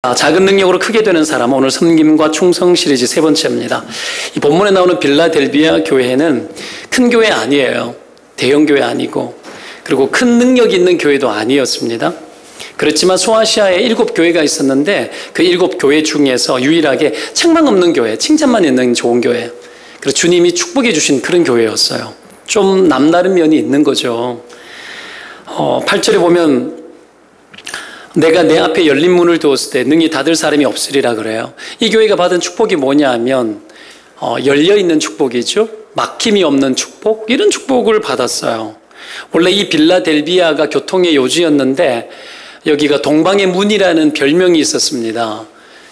작은 능력으로 크게 되는 사람, 오늘 섬김과 충성 시리즈 세 번째입니다. 이 본문에 나오는 빌라델비아 교회는 큰 교회 아니에요. 대형 교회 아니고, 그리고 큰 능력이 있는 교회도 아니었습니다. 그렇지만 소아시아에 7교회가 있었는데 그 7교회 중에서 유일하게 책망 없는 교회, 칭찬만 있는 좋은 교회, 그리고 주님이 축복해 주신 그런 교회였어요. 좀 남다른 면이 있는 거죠. 8절에 보면 내가 내 앞에 열린 문을 두었을 때 능히 닫을 사람이 없으리라 그래요. 이 교회가 받은 축복이 뭐냐 하면 열려있는 축복이죠. 막힘이 없는 축복, 이런 축복을 받았어요. 원래 이 빌라델비아가 교통의 요지였는데 여기가 동방의 문이라는 별명이 있었습니다.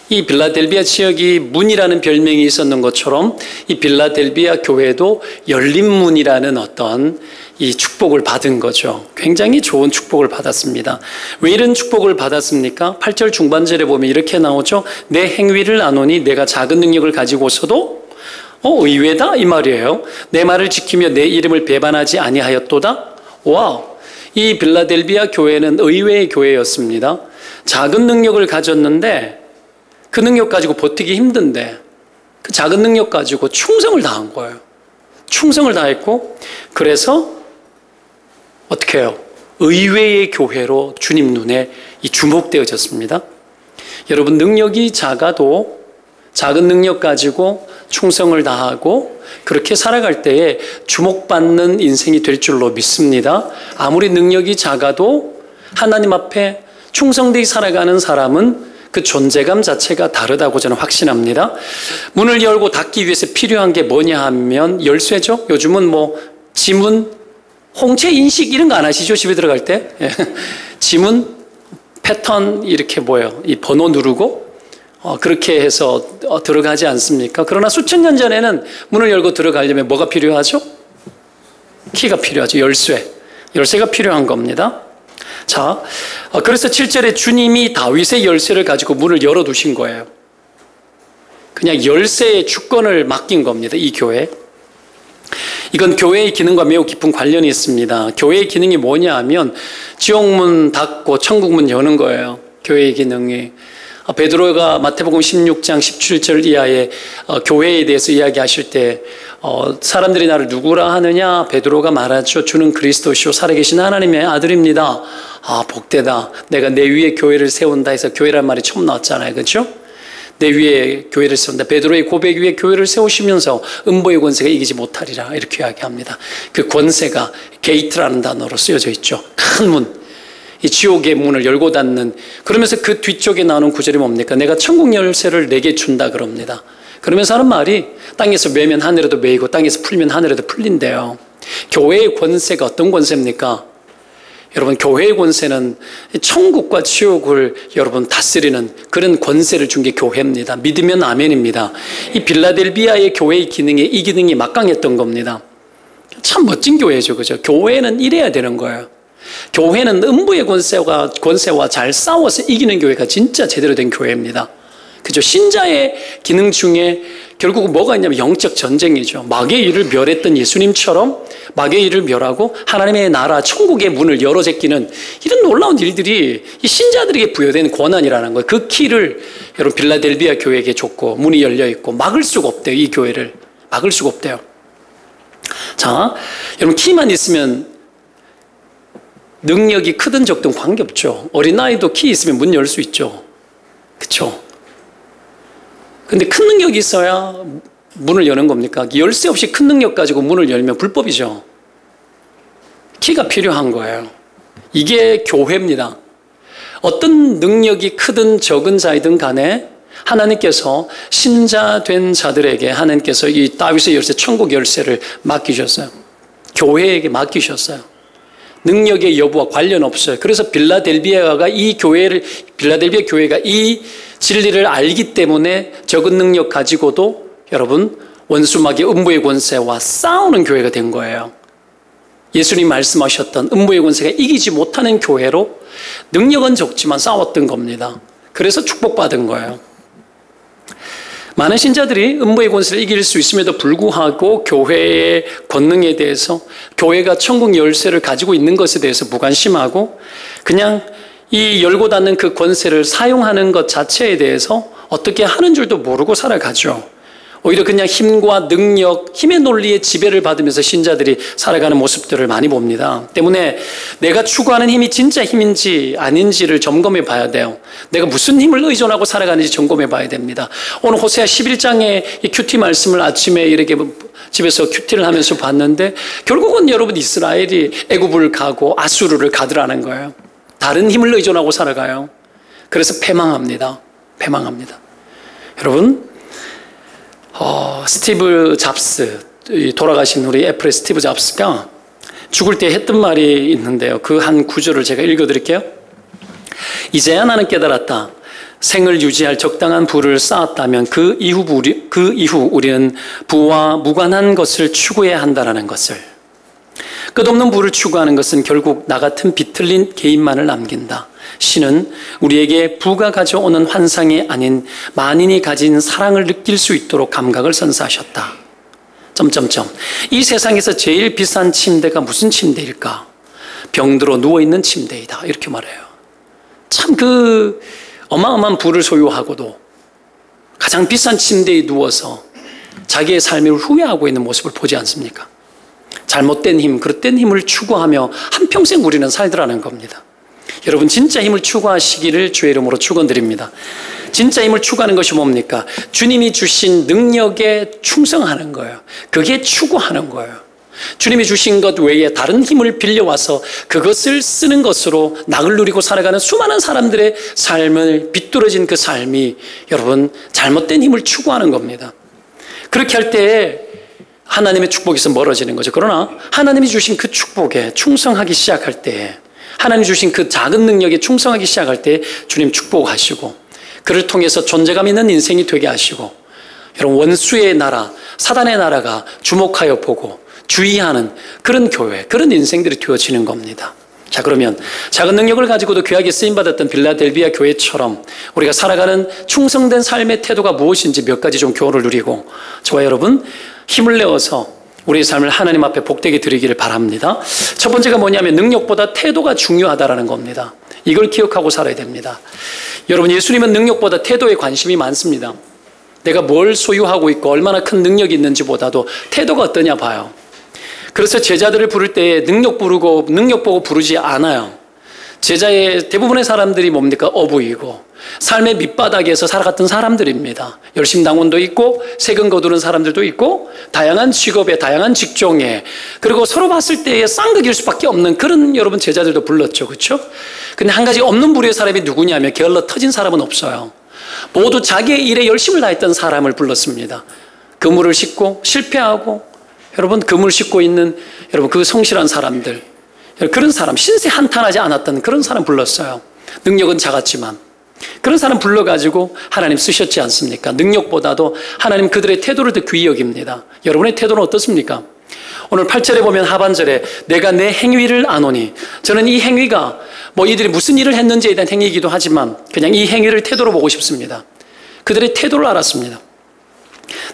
이 빌라델비아 지역이 문이라는 별명이 있었는 것처럼 이 빌라델비아 교회도 열린 문이라는 어떤 이 축복을 받은 거죠. 굉장히 좋은 축복을 받았습니다. 왜 이런 축복을 받았습니까? 8절 중반절에 보면 이렇게 나오죠. 내 행위를 아노니 내가 작은 능력을 가지고서도 의외다 이 말이에요. 내 말을 지키며 내 이름을 배반하지 아니하였도다. 와, 이 빌라델비아 교회는 의외의 교회였습니다. 작은 능력을 가졌는데 그 능력 가지고 버티기 힘든데 그 작은 능력 가지고 충성을 다한 거예요. 충성을 다했고, 그래서 어떻게 해요? 의외의 교회로 주님 눈에 주목되어졌습니다. 여러분, 능력이 작아도 작은 능력 가지고 충성을 다하고 그렇게 살아갈 때에 주목받는 인생이 될 줄로 믿습니다. 아무리 능력이 작아도 하나님 앞에 충성되게 살아가는 사람은 그 존재감 자체가 다르다고 저는 확신합니다. 문을 열고 닫기 위해서 필요한 게 뭐냐 하면 열쇠죠. 요즘은 지문, 홍채 인식 이런 거 안 하시죠? 집에 들어갈 때. 지문, 패턴 이렇게 이 번호 누르고 그렇게 해서 들어가지 않습니까? 그러나 수천 년 전에는 문을 열고 들어가려면 뭐가 필요하죠? 키가 필요하죠. 열쇠가 필요한 겁니다. 자, 그래서 7절에 주님이 다윗의 열쇠를 가지고 문을 열어두신 거예요. 그냥 열쇠의 주권을 맡긴 겁니다. 이 교회. 이건 교회의 기능과 매우 깊은 관련이 있습니다. 교회의 기능이 뭐냐 하면 지옥문 닫고 천국문 여는 거예요. 교회의 기능이. 베드로가 마태복음 16장 17절 이하에 교회에 대해서 이야기하실 때 사람들이 나를 누구라 하느냐? 베드로가 말하죠. 주는 그리스도시요 살아계신 하나님의 아들입니다. 복되다. 내가 내 위에 교회를 세운다 해서 교회란 말이 처음 나왔잖아요. 그렇죠? 내 위에 교회를 세운다. 베드로의 고백 위에 교회를 세우시면서 음보의 권세가 이기지 못하리라 이렇게 이야기합니다. 그 권세가 게이트라는 단어로 쓰여져 있죠. 큰 문. 이 지옥의 문을 열고 닫는. 그러면서 그 뒤쪽에 나오는 구절이 뭡니까? 내가 천국 열쇠를 내게 준다 그럽니다. 그러면서 하는 말이 땅에서 매면 하늘에도 매이고 땅에서 풀면 하늘에도 풀린대요. 교회의 권세가 어떤 권세입니까? 여러분, 교회의 권세는 천국과 지옥을 여러분 다스리는 그런 권세를 준 게 교회입니다. 믿으면 아멘입니다. 이 빌라델비아의 교회의 기능에 이 기능이 막강했던 겁니다. 참 멋진 교회죠. 그죠? 교회는 이래야 되는 거예요. 교회는 음부의 권세와 잘 싸워서 이기는 교회가 진짜 제대로 된 교회입니다. 그죠? 신자의 기능 중에 결국은 뭐가 있냐면 영적 전쟁이죠. 마귀의 일을 멸했던 예수님처럼 마귀의 일을 멸하고 하나님의 나라 천국의 문을 열어 제끼는 이런 놀라운 일들이 이 신자들에게 부여된 권한이라는 거예요. 그 키를 여러분 빌라델비아 교회에게 줬고 문이 열려 있고 막을 수가 없대요. 이 교회를 막을 수가 없대요. 자, 여러분 키만 있으면 능력이 크든 적든 관계없죠. 어린아이도 키 있으면 문 열 수 있죠. 그렇죠? 근데 큰 능력이 있어야 문을 여는 겁니까? 열쇠 없이 큰 능력 가지고 문을 열면 불법이죠. 키가 필요한 거예요. 이게 교회입니다. 어떤 능력이 크든 적은 자이든 간에 하나님께서 신자 된 자들에게 하나님께서 이 다윗의 열쇠, 천국 열쇠를 맡기셨어요. 교회에게 맡기셨어요. 능력의 여부와 관련 없어요. 그래서 빌라델비아 교회가 이 진리를 알기 때문에 적은 능력 가지고도 여러분 원수마귀의 음부의 권세와 싸우는 교회가 된 거예요. 예수님 말씀하셨던 음부의 권세가 이기지 못하는 교회로 능력은 적지만 싸웠던 겁니다. 그래서 축복받은 거예요. 많은 신자들이 음부의 권세를 이길 수 있음에도 불구하고 교회의 권능에 대해서, 교회가 천국 열쇠를 가지고 있는 것에 대해서 무관심하고 그냥 이 열고 닫는 그 권세를 사용하는 것 자체에 대해서 어떻게 하는 줄도 모르고 살아가죠. 오히려 그냥 힘과 능력, 힘의 논리에 지배를 받으면서 신자들이 살아가는 모습들을 많이 봅니다. 때문에 내가 추구하는 힘이 진짜 힘인지 아닌지를 점검해 봐야 돼요. 내가 무슨 힘을 의존하고 살아가는지 점검해 봐야 됩니다. 오늘 호세아 11장의 이 큐티 말씀을 아침에 이렇게 집에서 큐티를 하면서 봤는데 결국은 여러분 이스라엘이 애굽을 가고 아수르를 가더라는 거예요. 다른 힘을 의존하고 살아가요. 그래서 패망합니다. 패망합니다. 여러분, 스티브 잡스, 돌아가신 우리 애플의 스티브 잡스가 죽을 때 했던 말이 있는데요. 그 한 구절을 제가 읽어드릴게요. 이제야 나는 깨달았다. 생을 유지할 적당한 부를 쌓았다면 그 이후 우리는 부와 무관한 것을 추구해야 한다는 것을. 끝없는 부를 추구하는 것은 결국 나 같은 비틀린 개인만을 남긴다. 신은 우리에게 부가 가져오는 환상이 아닌 만인이 가진 사랑을 느낄 수 있도록 감각을 선사하셨다. 이 세상에서 제일 비싼 침대가 무슨 침대일까? 병들어 누워있는 침대이다. 이렇게 말해요. 참 그 어마어마한 부를 소유하고도 가장 비싼 침대에 누워서 자기의 삶을 후회하고 있는 모습을 보지 않습니까? 잘못된 힘, 그릇된 힘을 추구하며 한평생 우리는 살더라는 겁니다. 여러분, 진짜 힘을 추구하시기를 주의 이름으로 축원드립니다. 진짜 힘을 추구하는 것이 뭡니까? 주님이 주신 능력에 충성하는 거예요. 그게 추구하는 거예요. 주님이 주신 것 외에 다른 힘을 빌려와서 그것을 쓰는 것으로 낙을 누리고 살아가는 수많은 사람들의 삶을 비뚤어진 그 삶이 여러분 잘못된 힘을 추구하는 겁니다. 그렇게 할 때 하나님의 축복에서 멀어지는 거죠. 그러나 하나님이 주신 그 축복에 충성하기 시작할 때, 하나님이 주신 그 작은 능력에 충성하기 시작할 때 주님 축복하시고 그를 통해서 존재감 있는 인생이 되게 하시고, 여러분 원수의 나라, 사단의 나라가 주목하여 보고 주의하는 그런 교회, 그런 인생들이 되어지는 겁니다. 자, 그러면 작은 능력을 가지고도 귀하게 쓰임받았던 빌라델비아 교회처럼 우리가 살아가는 충성된 삶의 태도가 무엇인지 몇 가지 좀 교훈을 누리고 저와 여러분 힘을 내어서 우리의 삶을 하나님 앞에 복되게 드리기를 바랍니다. 첫 번째가 뭐냐면 능력보다 태도가 중요하다는 겁니다. 이걸 기억하고 살아야 됩니다. 여러분, 예수님은 능력보다 태도에 관심이 많습니다. 내가 뭘 소유하고 있고 얼마나 큰 능력이 있는지보다도 태도가 어떠냐 봐요. 그래서 제자들을 부를 때 능력 보고 부르지 않아요. 제자의 대부분의 사람들이 뭡니까? 어부이고 삶의 밑바닥에서 살아갔던 사람들입니다. 열심당원도 있고 세금 거두는 사람들도 있고 다양한 직업에 다양한 직종에, 그리고 서로 봤을 때에 쌍극일 수밖에 없는 그런 여러분 제자들도 불렀죠. 그렇죠? 근데 한 가지 없는 부류의 사람이 누구냐면 게을러 터진 사람은 없어요. 모두 자기의 일에 열심을 다했던 사람을 불렀습니다. 그물을 싣고 실패하고 여러분 그물 싣고 있는 여러분 그 성실한 사람들, 그런 사람, 신세 한탄하지 않았던 그런 사람 불렀어요. 능력은 작았지만 그런 사람 불러가지고 하나님 쓰셨지 않습니까? 능력보다도 하나님 그들의 태도를 더 귀히 여깁니다. 여러분의 태도는 어떻습니까? 오늘 8절에 보면 하반절에 내가 내 행위를 아노니, 저는 이 행위가 뭐 이들이 무슨 일을 했는지에 대한 행위이기도 하지만 그냥 이 행위를 태도로 보고 싶습니다. 그들의 태도를 알았습니다.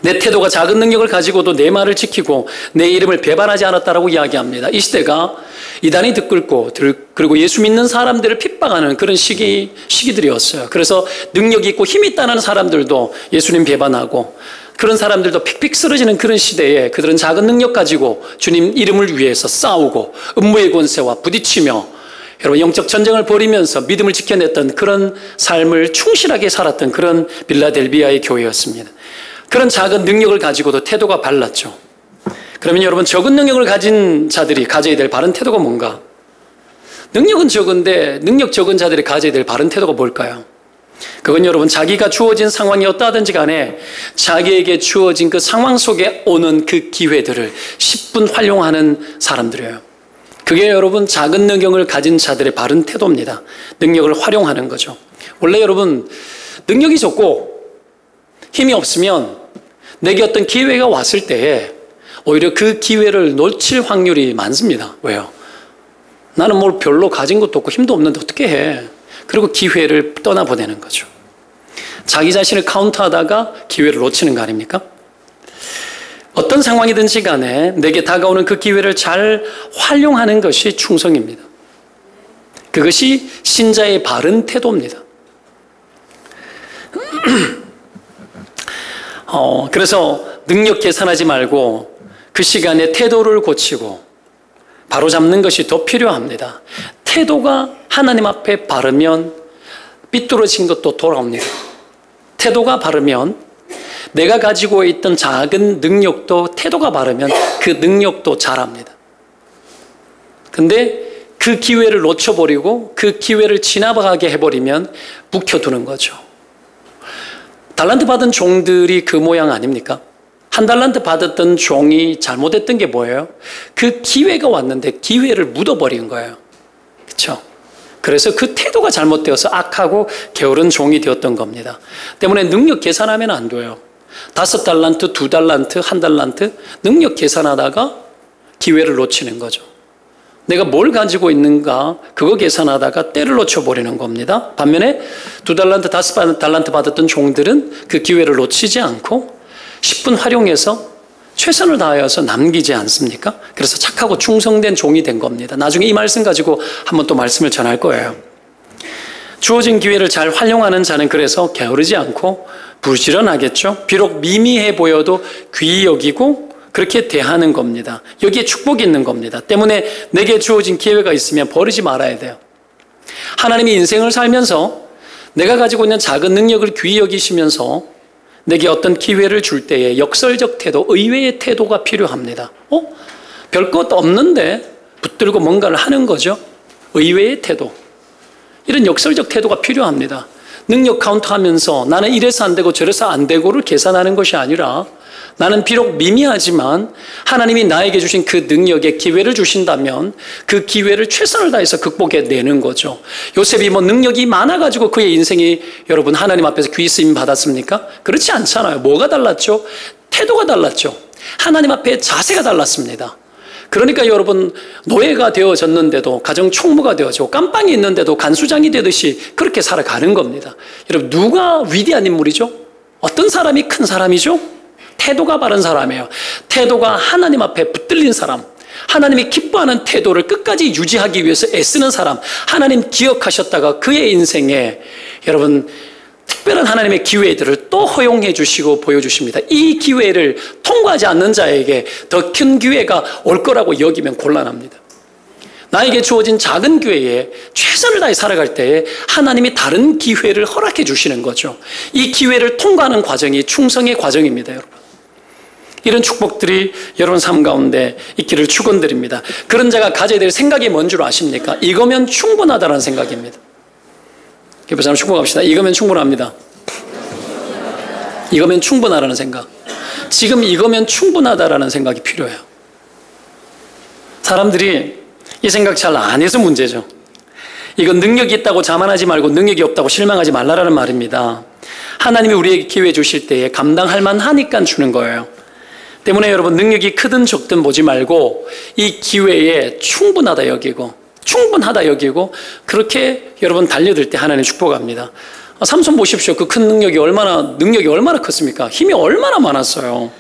내 태도가 작은 능력을 가지고도 내 말을 지키고 내 이름을 배반하지 않았다라고 이야기합니다. 이 시대가 이단이 들끓고 그리고 예수 믿는 사람들을 핍박하는 그런 시기들이었어요. 그래서 능력이 있고 힘이 있다는 사람들도 예수님 배반하고 그런 사람들도 픽픽 쓰러지는 그런 시대에 그들은 작은 능력 가지고 주님 이름을 위해서 싸우고 음모의 권세와 부딪히며 여러분 영적 전쟁을 벌이면서 믿음을 지켜냈던 그런 삶을 충실하게 살았던 그런 빌라델비아의 교회였습니다. 그런 작은 능력을 가지고도 태도가 발랐죠. 그러면 여러분 적은 능력을 가진 자들이 가져야 될 바른 태도가 뭔가? 능력은 적은데 능력 적은 자들이 가져야 될 바른 태도가 뭘까요? 그건 여러분 자기가 주어진 상황이 어떠하든지 간에 자기에게 주어진 그 상황 속에 오는 그 기회들을 10분 활용하는 사람들이에요. 그게 여러분 작은 능력을 가진 자들의 바른 태도입니다. 능력을 활용하는 거죠. 원래 여러분 능력이 적고 힘이 없으면 내게 어떤 기회가 왔을 때에 오히려 그 기회를 놓칠 확률이 많습니다. 왜요? 나는 뭘 별로 가진 것도 없고 힘도 없는데 어떻게 해? 그리고 기회를 떠나보내는 거죠. 자기 자신을 카운트하다가 기회를 놓치는 거 아닙니까? 어떤 상황이든지 간에 내게 다가오는 그 기회를 잘 활용하는 것이 충성입니다. 그것이 신자의 바른 태도입니다. 그래서 능력 계산하지 말고 그 시간에 태도를 고치고 바로잡는 것이 더 필요합니다. 태도가 하나님 앞에 바르면 삐뚤어진 것도 돌아옵니다. 태도가 바르면 내가 가지고 있던 작은 능력도 태도가 바르면 그 능력도 자랍니다. 근데 그 기회를 놓쳐버리고 그 기회를 지나가게 해버리면 묵혀두는 거죠. 달란트 받은 종들이 그 모양 아닙니까? 한 달란트 받았던 종이 잘못했던 게 뭐예요? 그 기회가 왔는데 기회를 묻어버린 거예요. 그렇죠? 그래서 그 태도가 잘못되어서 악하고 게으른 종이 되었던 겁니다. 때문에 능력 계산하면 안 돼요. 5달란트, 2달란트, 1달란트 능력 계산하다가 기회를 놓치는 거죠. 내가 뭘 가지고 있는가 그거 계산하다가 때를 놓쳐버리는 겁니다. 반면에 2달란트, 5달란트 받았던 종들은 그 기회를 놓치지 않고 10분 활용해서 최선을 다하여서 남기지 않습니까? 그래서 착하고 충성된 종이 된 겁니다. 나중에 이 말씀 가지고 한번 또 말씀을 전할 거예요. 주어진 기회를 잘 활용하는 자는 그래서 게으르지 않고 부지런하겠죠. 비록 미미해 보여도 귀히 여기고 그렇게 대하는 겁니다. 여기에 축복이 있는 겁니다. 때문에 내게 주어진 기회가 있으면 버리지 말아야 돼요. 하나님이 인생을 살면서 내가 가지고 있는 작은 능력을 귀히 여기시면서 내게 어떤 기회를 줄 때에 역설적 태도, 의외의 태도가 필요합니다. 별 것 없는데 붙들고 뭔가를 하는 거죠. 의외의 태도. 이런 역설적 태도가 필요합니다. 능력 카운트하면서 나는 이래서 안 되고 저래서 안 되고를 계산하는 것이 아니라 나는 비록 미미하지만 하나님이 나에게 주신 그 능력에 기회를 주신다면 그 기회를 최선을 다해서 극복해내는 거죠. 요셉이 뭐 능력이 많아가지고 그의 인생이 여러분 하나님 앞에서 귀히 쓰임 받았습니까? 그렇지 않잖아요. 뭐가 달랐죠? 태도가 달랐죠. 하나님 앞에 자세가 달랐습니다. 그러니까 여러분 노예가 되어졌는데도 가정 총무가 되어지고 깜빵이 있는데도 간수장이 되듯이 그렇게 살아가는 겁니다. 여러분 누가 위대한 인물이죠? 어떤 사람이 큰 사람이죠? 태도가 바른 사람이에요. 태도가 하나님 앞에 붙들린 사람, 하나님이 기뻐하는 태도를 끝까지 유지하기 위해서 애쓰는 사람, 하나님 기억하셨다가 그의 인생에 여러분 특별한 하나님의 기회들을 또 허용해 주시고 보여주십니다. 이 기회를 통과하지 않는 자에게 더 큰 기회가 올 거라고 여기면 곤란합니다. 나에게 주어진 작은 기회에 최선을 다해 살아갈 때에 하나님이 다른 기회를 허락해 주시는 거죠. 이 기회를 통과하는 과정이 충성의 과정입니다, 여러분. 이런 축복들이 여러분 삶 가운데 있기를 축원드립니다. 그런 자가 가져야 될 생각이 뭔 줄 아십니까? 이거면 충분하다는 생각입니다. 옆에 사람 축복합시다. 이거면 충분합니다. 이거면 충분하다는 생각. 지금 이거면 충분하다라는 생각이 필요해요. 사람들이 이 생각 잘 안 해서 문제죠. 이건 능력이 있다고 자만하지 말고 능력이 없다고 실망하지 말라라는 말입니다. 하나님이 우리에게 기회 주실 때에 감당할 만하니까 주는 거예요. 때문에 여러분 능력이 크든 적든 보지 말고 이 기회에 충분하다 여기고 그렇게 여러분 달려들 때 하나님 축복합니다. 삼손 보십시오. 그 큰 능력이 얼마나 컸습니까? 힘이 얼마나 많았어요.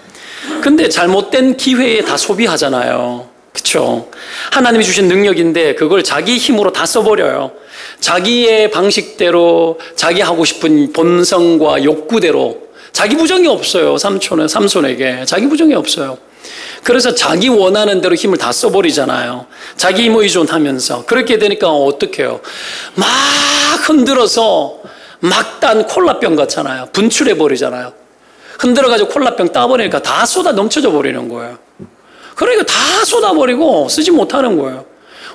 근데 잘못된 기회에 다 소비하잖아요. 그렇죠? 하나님이 주신 능력인데 그걸 자기 힘으로 다 써버려요. 자기의 방식대로 자기 하고 싶은 본성과 욕구대로 자기 부정이 없어요. 삼손에게 자기 부정이 없어요. 그래서 자기 원하는 대로 힘을 다 써버리잖아요. 자기 힘 의존하면서. 그렇게 되니까 어떡해요? 막 흔들어서 막단 콜라병 같잖아요. 분출해버리잖아요. 흔들어가지고 콜라병 따버리니까 다 쏟아 넘쳐져 버리는 거예요. 그러니까 다 쏟아버리고 쓰지 못하는 거예요.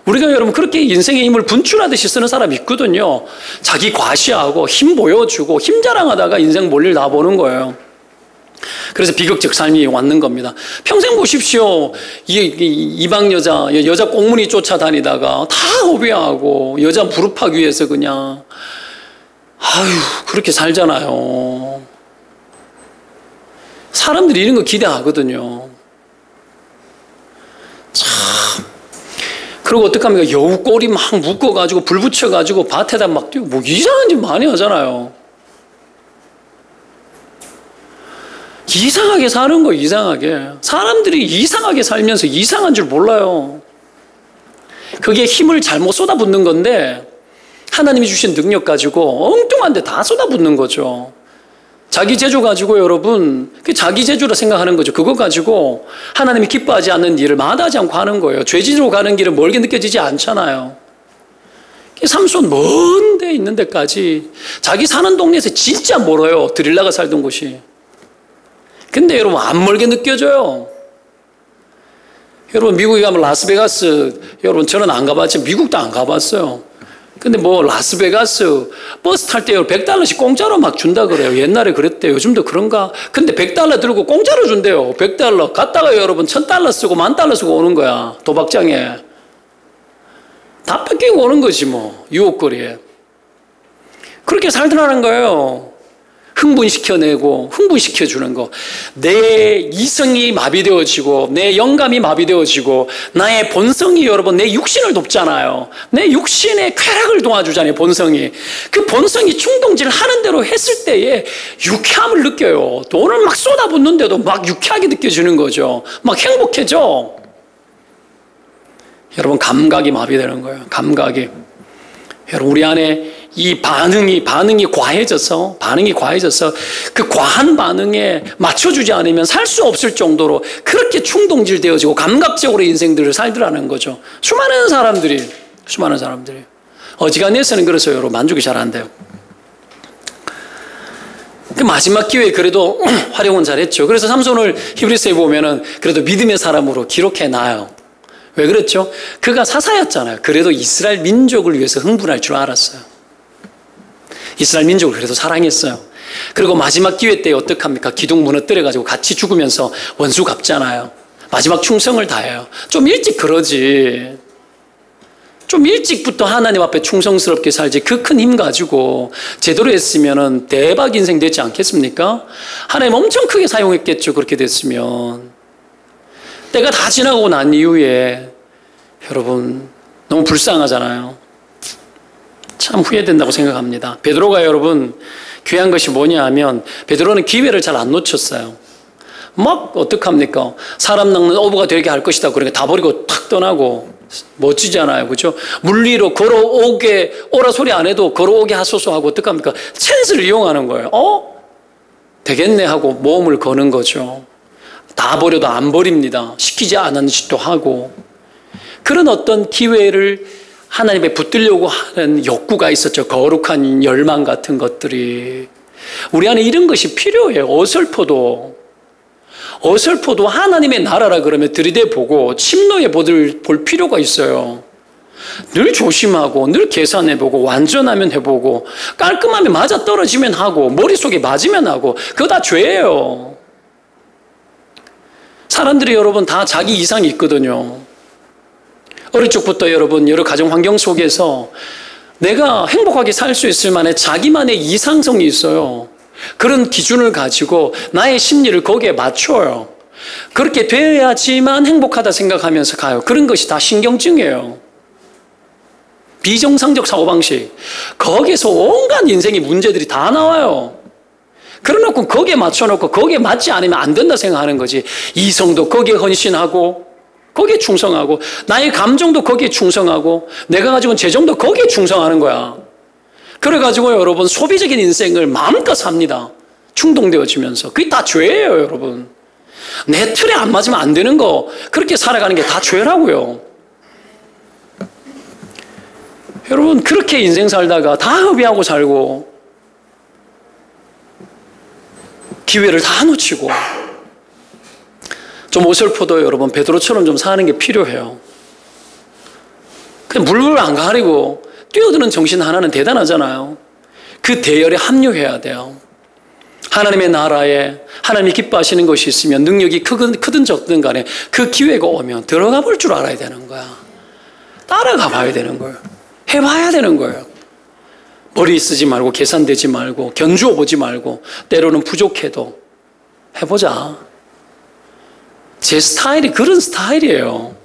우리가 여러분 그렇게 인생의 힘을 분출하듯이 쓰는 사람이 있거든요. 자기 과시하고 힘 보여주고 힘 자랑하다가 인생 볼일 다 보는 거예요. 그래서 비극적 삶이 왔는 겁니다. 평생 보십시오. 이방 여자 꽁무니 쫓아다니다가 다 허비하고 여자 무릎하기 위해서 그냥 그렇게 살잖아요. 사람들이 이런 거 기대하거든요. 참. 그리고 어떡합니까? 여우 꼬리 막 묶어가지고 불 붙여가지고 밭에다 막 뛰고 뭐 이상한 짓 많이 하잖아요. 이상하게 사는 거예요. 이상하게. 사람들이 이상하게 살면서 이상한 줄 몰라요. 그게 힘을 잘못 쏟아붓는 건데 하나님이 주신 능력 가지고 엉뚱한 데 다 쏟아붓는 거죠. 자기 재주 가지고 여러분, 자기 재주로 생각하는 거죠. 그거 가지고 하나님이 기뻐하지 않는 일을 마다하지 않고 하는 거예요. 죄지로 가는 길은 멀게 느껴지지 않잖아요. 삼손 먼 데 있는 데까지 자기 사는 동네에서 진짜 멀어요. 드릴라가 살던 곳이. 근데 여러분 안 멀게 느껴져요. 여러분 미국에 가면 라스베가스, 여러분 저는 안 가봤지만 미국도 안 가봤어요. 근데 뭐 라스베가스 버스 탈 때 $100씩 공짜로 막 준다 그래요. 옛날에 그랬대요. 요즘도 그런가? 근데 $100 들고 공짜로 준대요. $100 갔다가 여러분 $1000 쓰고 $10,000 쓰고 오는 거야. 도박장에. 다 뺏기고 오는 거지 뭐. 유혹거리에. 그렇게 살더라는 거예요. 흥분시켜내고 흥분시켜주는 거. 내 이성이 마비되어지고 내 영감이 마비되어지고 나의 본성이 여러분 내 육신을 돕잖아요. 내 육신의 쾌락을 도와주잖아요. 본성이. 그 본성이 충동질을 하는 대로 했을 때에 유쾌함을 느껴요. 돈을 막 쏟아붓는데도 막 유쾌하게 느껴지는 거죠. 막 행복해져. 여러분 감각이 마비되는 거예요. 감각이. 여러분 우리 안에 이 반응이 과해져서 그 과한 반응에 맞춰주지 않으면 살 수 없을 정도로 그렇게 충동질 되어지고 감각적으로 인생들을 살더라는 거죠. 수많은 사람들이 어지간해서는 그래서 여러분 만족이 잘 안 돼요. 그 마지막 기회에 그래도 활용은 잘했죠. 그래서 삼손을 히브리서에 보면은 그래도 믿음의 사람으로 기록해놔요. 왜 그랬죠? 그가 사사였잖아요. 그래도 이스라엘 민족을 위해서 흥분할 줄 알았어요. 이스라엘 민족을 그래도 사랑했어요. 그리고 마지막 기회 때 어떡합니까? 기둥 무너뜨려가지고 같이 죽으면서 원수 갚잖아요. 마지막 충성을 다해요. 좀 일찍 그러지. 좀 일찍부터 하나님 앞에 충성스럽게 살지. 그 큰 힘 가지고 제대로 했으면 대박 인생 되지 않겠습니까? 하나님 엄청 크게 사용했겠죠. 그렇게 됐으면. 때가 다 지나고 난 이후에 여러분 너무 불쌍하잖아요. 참 후회된다고 생각합니다. 베드로가 여러분 귀한 것이 뭐냐 하면 베드로는 기회를 잘 안 놓쳤어요. 막 어떡합니까? 사람 낚는 어부가 되게 할 것이다. 그러니까 다 버리고 탁 떠나고 멋지잖아요. 그렇죠? 물 위로 걸어오게 오라 소리 안 해도 걸어오게 하소서 하고 어떡합니까? 찬스를 이용하는 거예요. 되겠네 하고 모험을 거는 거죠. 다 버려도 안 버립니다. 시키지 않은 짓도 하고. 그런 어떤 기회를 하나님에 붙들려고 하는 욕구가 있었죠. 거룩한 열망 같은 것들이. 우리 안에 이런 것이 필요해요. 어설퍼도 하나님의 나라라 그러면 들이대보고 침노해 볼 필요가 있어요. 늘 조심하고 늘 계산해보고 완전하면 해보고 깔끔하면 맞아떨어지면 하고 머릿속에 맞으면 하고 그거 다 죄예요. 사람들이 여러분 다 자기 이상이 있거든요. 어릴 적부터 여러분 여러 가정 환경 속에서 내가 행복하게 살 수 있을 만한 자기만의 이상성이 있어요. 그런 기준을 가지고 나의 심리를 거기에 맞춰요. 그렇게 돼야지만 행복하다 생각하면서 가요. 그런 것이 다 신경증이에요. 비정상적 사고방식. 거기에서 온갖 인생의 문제들이 다 나와요. 그래놓고 거기에 맞춰놓고 거기에 맞지 않으면 안 된다 생각하는 거지. 이성도 거기에 헌신하고 거기에 충성하고 나의 감정도 거기에 충성하고 내가 가지고 있는 재정도 거기에 충성하는 거야. 그래가지고 여러분 소비적인 인생을 마음껏 삽니다. 충동되어지면서. 그게 다 죄예요 여러분. 내 틀에 안 맞으면 안 되는 거 그렇게 살아가는 게 다 죄라고요. 여러분 그렇게 인생 살다가 다 허비하고 살고 기회를 다 놓치고 좀 어설퍼도 여러분 베드로처럼 좀 사는 게 필요해요. 그냥 물불 안 가리고 뛰어드는 정신 하나는 대단하잖아요. 그 대열에 합류해야 돼요. 하나님의 나라에 하나님이 기뻐하시는 것이 있으면 능력이 크든 적든 간에 그 기회가 오면 들어가 볼 줄 알아야 되는 거야. 따라가 봐야 되는 거예요. 해봐야 되는 거예요. 머리 쓰지 말고 계산되지 말고 견주어 보지 말고 때로는 부족해도 해보자. 제 스타일이 그런 스타일이에요.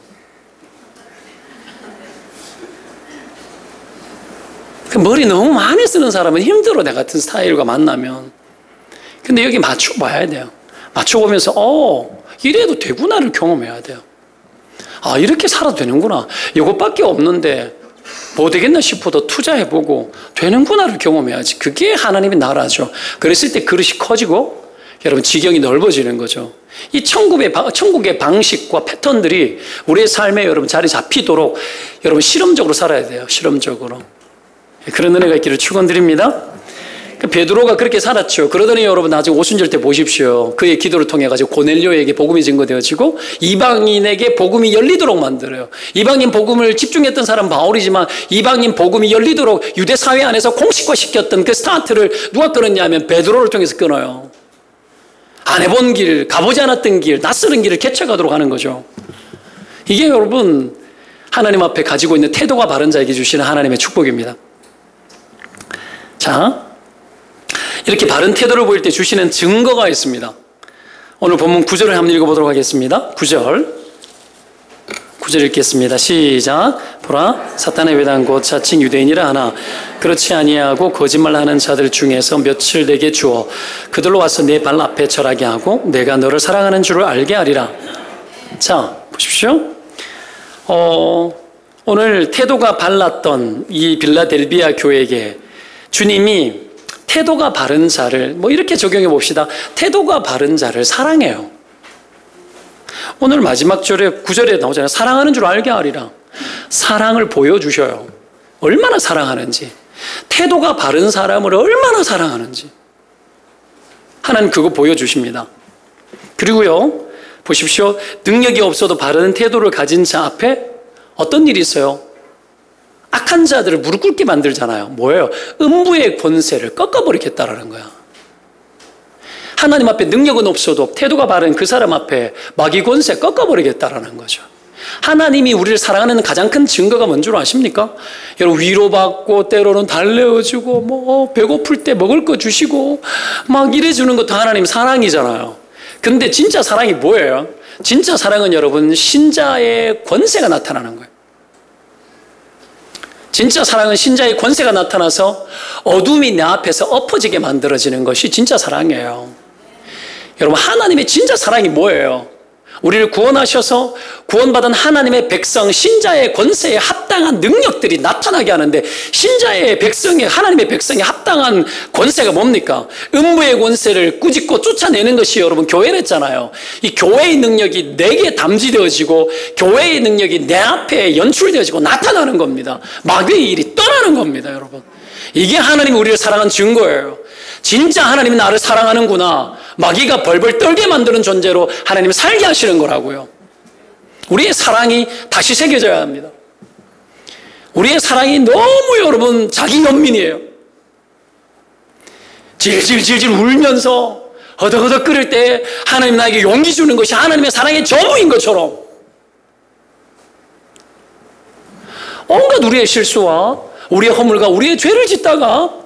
머리 너무 많이 쓰는 사람은 힘들어. 내 같은 스타일과 만나면. 근데 여기 맞춰봐야 돼요. 맞춰보면서 이래도 되구나를 경험해야 돼요. 이렇게 살아도 되는구나. 이것밖에 없는데 뭐 되겠나 싶어도 투자해보고 되는구나를 경험해야지. 그게 하나님의 나라죠. 그랬을 때 그릇이 커지고 여러분 지경이 넓어지는 거죠. 이 천국의 방식과 패턴들이 우리의 삶에 여러분 자리 잡히도록 여러분 실험적으로 살아야 돼요. 실험적으로. 그런 은혜가 있기를 축원드립니다. 베드로가 그렇게 살았죠. 그러더니 여러분 나중에 오순절 때 보십시오. 그의 기도를 통해 가지고 고넬료에게 복음이 증거되어지고 이방인에게 복음이 열리도록 만들어요. 이방인 복음을 집중했던 사람은 바울이지만 이방인 복음이 열리도록 유대 사회 안에서 공식화시켰던 그 스타트를 누가 끊었냐면 베드로를 통해서 끊어요. 안 해본 길, 가보지 않았던 길, 낯설은 길을 개척하도록 하는 거죠. 이게 여러분 하나님 앞에 가지고 있는 태도가 바른 자에게 주시는 하나님의 축복입니다. 자, 이렇게 바른 태도를 보일 때 주시는 증거가 있습니다. 오늘 본문 9절을 한번 읽어보도록 하겠습니다. 9절 읽겠습니다. 시작. 보라, 사탄의 배당 곧 자칭 유대인이라 하나 그렇지 아니하고 거짓말하는 자들 중에서 며칠 내게 주어 그들로 와서 내 발 앞에 절하게 하고 내가 너를 사랑하는 줄을 알게 하리라. 자, 보십시오. 오늘 태도가 발랐던 이 빌라델비아 교회에게 주님이 태도가 바른 자를 이렇게 적용해 봅시다. 태도가 바른 자를 사랑해요. 오늘 마지막 절에 9절에 나오잖아요. 사랑하는 줄 알게 하리라. 사랑을 보여주셔요. 얼마나 사랑하는지. 태도가 바른 사람을 얼마나 사랑하는지. 하나님 그거 보여주십니다. 그리고요, 보십시오. 능력이 없어도 바른 태도를 가진 자 앞에 어떤 일이 있어요? 악한 자들을 무릎 꿇게 만들잖아요. 뭐예요? 음부의 권세를 꺾어버리겠다라는 거야. 하나님 앞에 능력은 없어도 태도가 바른 그 사람 앞에 마귀 권세 꺾어버리겠다라는 거죠. 하나님이 우리를 사랑하는 가장 큰 증거가 뭔 줄 아십니까? 여러분 위로받고 때로는 달래어주고 배고플 때 먹을 거 주시고 막 이래주는 것도 하나님 사랑이잖아요. 근데 진짜 사랑이 뭐예요? 진짜 사랑은 여러분 신자의 권세가 나타나는 거예요. 진짜 사랑은 신자의 권세가 나타나서 어둠이 내 앞에서 엎어지게 만들어지는 것이 진짜 사랑이에요. 여러분 하나님의 진짜 사랑이 뭐예요? 우리를 구원하셔서 구원받은 하나님의 백성, 신자의 권세에 합당한 능력들이 나타나게 하는데 신자의 백성의, 하나님의 백성에 합당한 권세가 뭡니까? 음부의 권세를 꾸짖고 쫓아내는 것이 여러분 교회랬잖아요. 이 교회의 능력이 내게 담지되어지고 교회의 능력이 내 앞에 연출되어지고 나타나는 겁니다. 마귀의 일이 떠나는 겁니다, 여러분. 이게 하나님이 우리를 사랑한 증거예요. 진짜 하나님이 나를 사랑하는구나. 마귀가 벌벌 떨게 만드는 존재로 하나님이 살게 하시는 거라고요. 우리의 사랑이 다시 새겨져야 합니다. 우리의 사랑이 너무 여러분 자기 연민이에요. 질질질질 울면서 허덕허덕 끓을 때 하나님 나에게 용기 주는 것이 하나님의 사랑의 전부인 것처럼 온갖 우리의 실수와 우리의 허물과 우리의 죄를 짓다가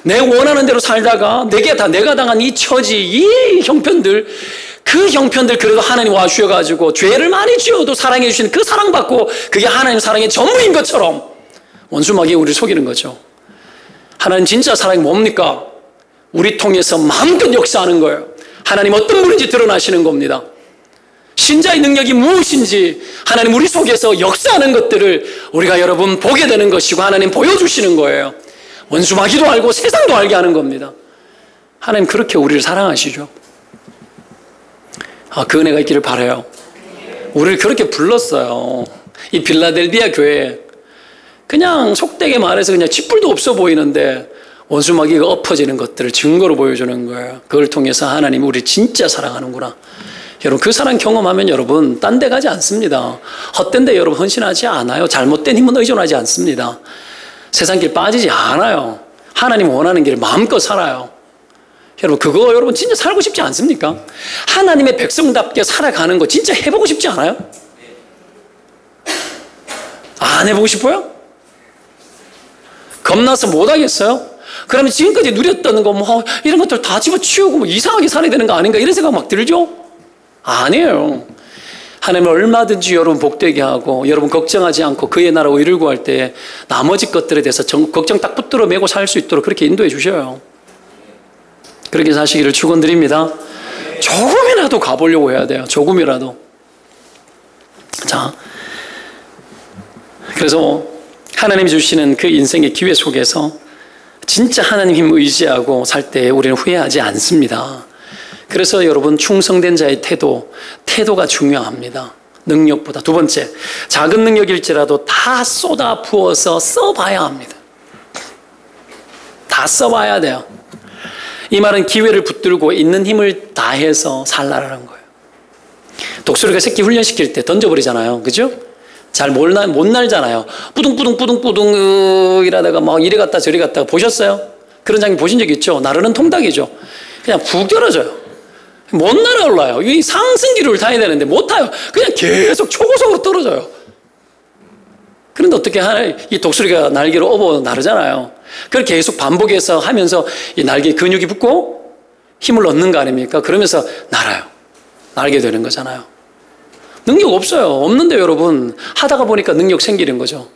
내 원하는 대로 살다가 내가 당한 이 처지, 이 형편들, 그 형편들 그래도 하나님 와주셔가지고 죄를 많이 지어도 사랑해 주시는 그 사랑받고 그게 하나님 사랑의 전부인 것처럼 원수 마귀가 우리를 속이는 거죠. 하나님 진짜 사랑이 뭡니까? 우리 통해서 마음껏 역사하는 거예요. 하나님 어떤 분인지 드러나시는 겁니다. 신자의 능력이 무엇인지 하나님 우리 속에서 역사하는 것들을 우리가 여러분 보게 되는 것이고 하나님 보여주시는 거예요. 원수 마귀도 알고 세상도 알게 하는 겁니다. 하나님 그렇게 우리를 사랑하시죠. 그 은혜가 있기를 바라요. 우리를 그렇게 불렀어요. 이 빌라델비아 교회 그냥 속되게 말해서 그냥 쥐뿔도 없어 보이는데 원수 마귀가 엎어지는 것들을 증거로 보여주는 거예요. 그걸 통해서 하나님이 우리를 진짜 사랑하는구나. 여러분 그 사랑 경험하면 여러분 딴 데 가지 않습니다. 헛된 데 여러분 헌신하지 않아요. 잘못된 힘은 의존하지 않습니다. 세상 길 빠지지 않아요. 하나님 원하는 길을 마음껏 살아요. 여러분 그거 여러분 진짜 살고 싶지 않습니까? 하나님의 백성답게 살아가는 거 진짜 해보고 싶지 않아요? 안 해보고 싶어요? 겁나서 못하겠어요? 그러면 지금까지 누렸던 거 이런 것들 다 집어치우고 이상하게 살아야 되는 거 아닌가 이런 생각 막 들죠? 아니에요. 하나님은 얼마든지 여러분 복되게 하고 여러분 걱정하지 않고 그의 나라 의를 구할 때 나머지 것들에 대해서 걱정 딱 붙들어 매고 살 수 있도록 그렇게 인도해 주셔요. 그렇게 사시기를 축원드립니다. 조금이라도 가보려고 해야 돼요. 조금이라도. 자, 그래서 하나님이 주시는 그 인생의 기회 속에서 진짜 하나님 힘 의지하고 살 때 우리는 후회하지 않습니다. 그래서 여러분 충성된 자의 태도가 중요합니다. 능력보다. 두 번째, 작은 능력일지라도 다 쏟아 부어서 써봐야 합니다. 다 써봐야 돼요. 이 말은 기회를 붙들고 있는 힘을 다해서 살라라는 거예요. 독수리가 새끼 훈련시킬 때 던져버리잖아요. 그죠? 잘 못 날잖아요. 뿌둥뿌둥 이러다가 막 이리 갔다 저리 갔다 보셨어요? 그런 장면 보신 적 있죠? 나르는 통닭이죠. 그냥 푹 떨어져요. 못 날아올라요. 이 상승기류를 타야 되는데 못 타요. 그냥 계속 초고속으로 떨어져요. 그런데 어떻게 이 독수리가 날개로 업어 나르잖아요. 그걸 계속 반복해서 하면서 이 날개에 근육이 붙고 힘을 얻는 거 아닙니까? 그러면서 날아요. 날게 되는 거잖아요. 능력 없어요. 없는데 여러분 하다가 보니까 능력 생기는 거죠.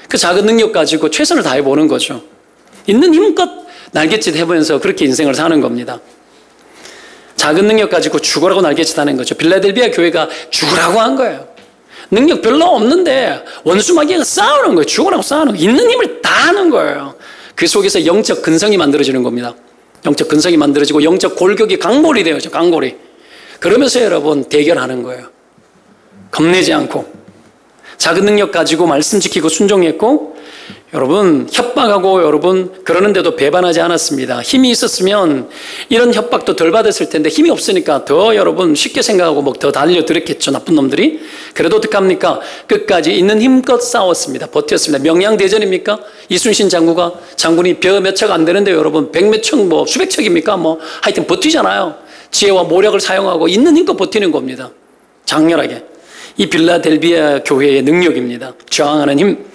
그 작은 능력 가지고 최선을 다해보는 거죠. 있는 힘껏 날갯짓 해보면서 그렇게 인생을 사는 겁니다. 작은 능력 가지고 죽으라고 날갯짓 하는 거죠. 빌라델비아 교회가 죽으라고 한 거예요. 능력 별로 없는데 원수마귀가 싸우는 거예요. 죽으라고 싸우는 거예요. 있는 힘을 다 하는 거예요. 그 속에서 영적 근성이 만들어지는 겁니다. 영적 근성이 만들어지고 영적 골격이 강골이 되어져. 강골이. 그러면서 여러분 대결하는 거예요. 겁내지 않고 작은 능력 가지고 말씀 지키고 순종했고 여러분 협박하고 여러분 그러는데도 배반하지 않았습니다. 힘이 있었으면 이런 협박도 덜 받았을 텐데 힘이 없으니까 더 여러분 쉽게 생각하고 뭐 더 달려들었겠죠. 나쁜 놈들이. 그래도 어떡합니까? 끝까지 있는 힘껏 싸웠습니다. 버텼습니다. 명량대전입니까? 이순신 장군이 벼 몇 척 안 되는데 여러분 백 몇 척 뭐 수백 척입니까? 뭐 하여튼 버티잖아요. 지혜와 모략을 사용하고 있는 힘껏 버티는 겁니다. 장렬하게. 이 빌라델비아 교회의 능력입니다. 저항하는 힘.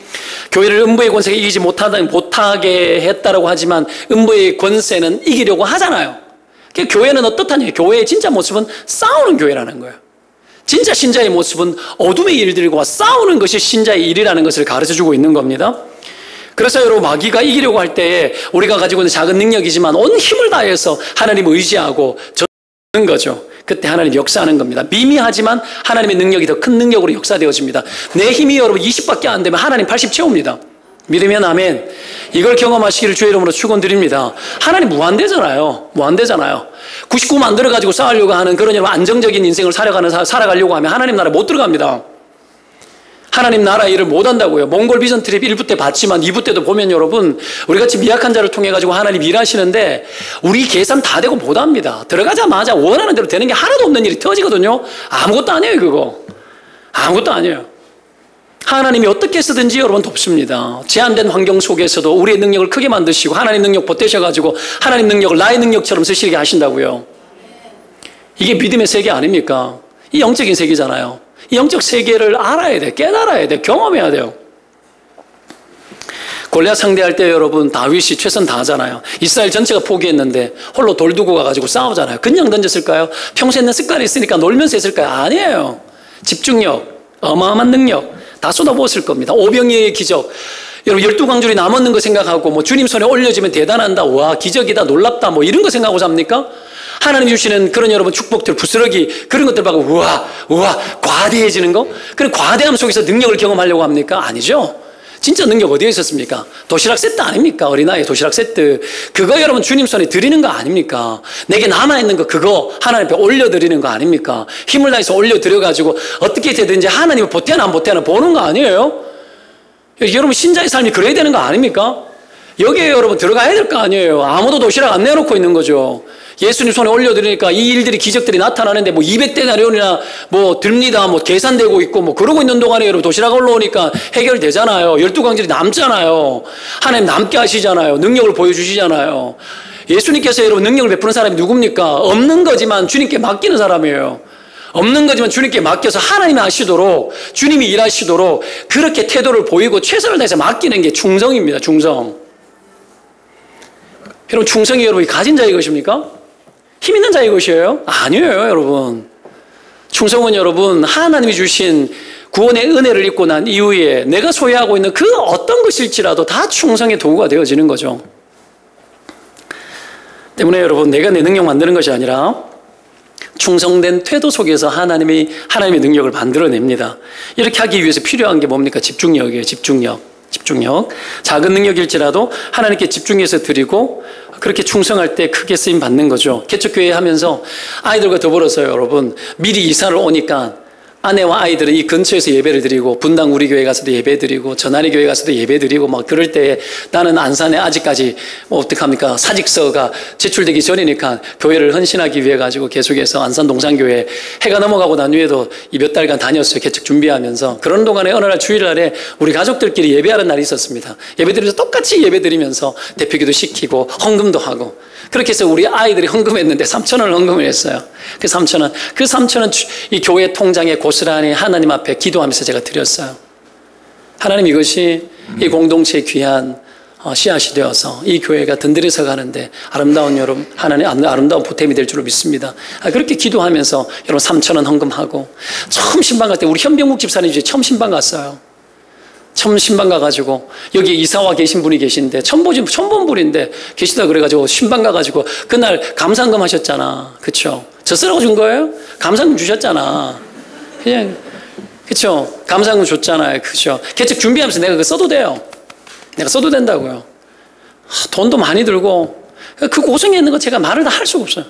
교회를 음부의 권세가 이기지 못하게 했다라고 하지만 음부의 권세는 이기려고 하잖아요. 교회는 어떻다니? 교회의 진짜 모습은 싸우는 교회라는 거예요. 진짜 신자의 모습은 어둠의 일들과 싸우는 것이 신자의 일이라는 것을 가르쳐주고 있는 겁니다. 그래서 여러분 마귀가 이기려고 할 때에 우리가 가지고 있는 작은 능력이지만 온 힘을 다해서 하나님을 의지하고 저는 거죠. 그때 하나님이 역사하는 겁니다. 미미하지만 하나님의 능력이 더 큰 능력으로 역사되어집니다. 내 힘이 여러분 20밖에 안 되면 하나님 80 채웁니다. 믿으면 아멘. 이걸 경험하시기를 주의 이름으로 축원드립니다. 하나님 무한대잖아요. 99 만들어가지고 쌓으려고 하는 그런 여러분 안정적인 인생을 살아가려고 하면 하나님 나라 못 들어갑니다. 하나님 나라 일을 못한다고요. 몽골 비전 트립 1부 때 봤지만 2부 때도 보면 여러분 우리같이 미약한 자를 통해 가지고 하나님 일하시는데 우리 계산 다 되고 못합니다. 들어가자마자 원하는 대로 되는 게 하나도 없는 일이 터지거든요. 아무것도 아니에요. 그거 아무것도 아니에요. 하나님이 어떻게 쓰든지 여러분 돕습니다. 제한된 환경 속에서도 우리의 능력을 크게 만드시고 하나님 능력 보태셔가지고 하나님 능력을 나의 능력처럼 쓰시게 하신다고요. 이게 믿음의 세계 아닙니까? 이 영적인 세계잖아요. 이 영적 세계를 알아야 돼, 깨달아야 돼, 경험해야 돼요. 골리앗 상대할 때 여러분 다윗이 최선 다하잖아요. 이스라엘 전체가 포기했는데 홀로 돌 두고 가가지고 싸우잖아요. 그냥 던졌을까요? 평소에 있는 습관이 있으니까 놀면서 했을까요? 아니에요. 집중력, 어마어마한 능력 다 쏟아부었을 겁니다. 오병이어의 기적. 여러분 12광줄이 남았는 거 생각하고 뭐 주님 손에 올려지면 대단한다. 와 기적이다 놀랍다 뭐 이런 거 생각하고 삽니까? 하나님 주시는 그런 여러분 축복들 부스러기 그런 것들 보고 우와 과대해지는 거? 그런 과대함 속에서 능력을 경험하려고 합니까? 아니죠. 진짜 능력 어디에 있었습니까? 도시락 세트 아닙니까? 어린아이 도시락 세트 그거 여러분 주님 손에 드리는 거 아닙니까? 내게 남아있는 거 그거 하나님 앞에 올려드리는 거 아닙니까? 힘을 다해서 올려드려가지고 어떻게 되든지 하나님을 보태나 안 보태나 보는 거 아니에요? 여러분 신자의 삶이 그래야 되는 거 아닙니까? 여기에 여러분 들어가야 될 거 아니에요. 아무도 도시락 안 내놓고 있는 거죠. 예수님 손에 올려드리니까 이 일들이 기적들이 나타나는데 뭐 200데나리온이나 뭐 듭니다. 뭐 계산되고 있고 뭐 그러고 있는 동안에 여러분 도시락 올라오니까 해결되잖아요. 12광절이 남잖아요. 하나님 남게 하시잖아요. 능력을 보여주시잖아요. 예수님께서 여러분 능력을 베푸는 사람이 누굽니까? 없는 거지만 주님께 맡기는 사람이에요. 없는 거지만 주님께 맡겨서 하나님이 하시도록 주님이 일하시도록 그렇게 태도를 보이고 최선을 다해서 맡기는 게 충성입니다. 충성. 여러분 충성이 여러분이 가진 자의 것입니까? 힘 있는 자의 것이에요? 아니에요 여러분. 충성은 여러분 하나님이 주신 구원의 은혜를 입고 난 이후에 내가 소유하고 있는 그 어떤 것일지라도 다 충성의 도구가 되어지는 거죠. 때문에 여러분 내가 내 능력 만드는 것이 아니라 충성된 태도 속에서 하나님의 능력을 만들어냅니다. 이렇게 하기 위해서 필요한 게 뭡니까? 집중력이에요. 집중력. 집중력. 작은 능력일지라도 하나님께 집중해서 드리고 그렇게 충성할 때 크게 쓰임 받는 거죠. 개척교회 하면서 아이들과 더불어서요, 여러분. 미리 이사를 오니까 아내와 아이들은 이 근처에서 예배를 드리고 분당 우리 교회 가서도 예배 드리고 전하리 교회 가서도 예배 드리고 막 그럴 때 나는 안산에 아직까지 어떡합니까? 사직서가 제출되기 전이니까 교회를 헌신하기 위해 가지고 계속해서 안산 동산교회 해가 넘어가고 난 후에도 이 몇 달간 다녔어요. 개척 준비하면서. 그런 동안에 어느 날 주일날에 우리 가족들끼리 예배하는 날이 있었습니다. 예배 드리면서 똑같이 예배 드리면서 대표기도 시키고 헌금도 하고 그렇게 해서 우리 아이들이 헌금했는데 3,000원을 헌금을 했어요. 그 3,000원 이 교회 통장에 고스란히 하나님 앞에 기도하면서 제가 드렸어요. 하나님, 이것이 이 공동체의 귀한 씨앗이 되어서 이 교회가 든든해서 가는데 아름다운 여러분, 하나님 아름다운 보탬이 될 줄로 믿습니다. 그렇게 기도하면서 여러분 3,000원 헌금하고 처음 신방 갈 때 우리 현병국 집사님 이제 처음 신방 갔어요. 처음 신방 가가지고 여기 이사와 계신 분이 계신데 처음 본 분인데 계시다 그래가지고 신방 가가지고 그날 감상금 하셨잖아. 그쵸? 저 쓰라고 준 거예요? 감상금 주셨잖아. 그냥 그쵸? 감상금 줬잖아요. 그쵸? 개척 준비하면서 내가 그거 써도 돼요. 내가 써도 된다고요. 돈도 많이 들고 그 고생했는 거 제가 말을 다 할 수가 없어요.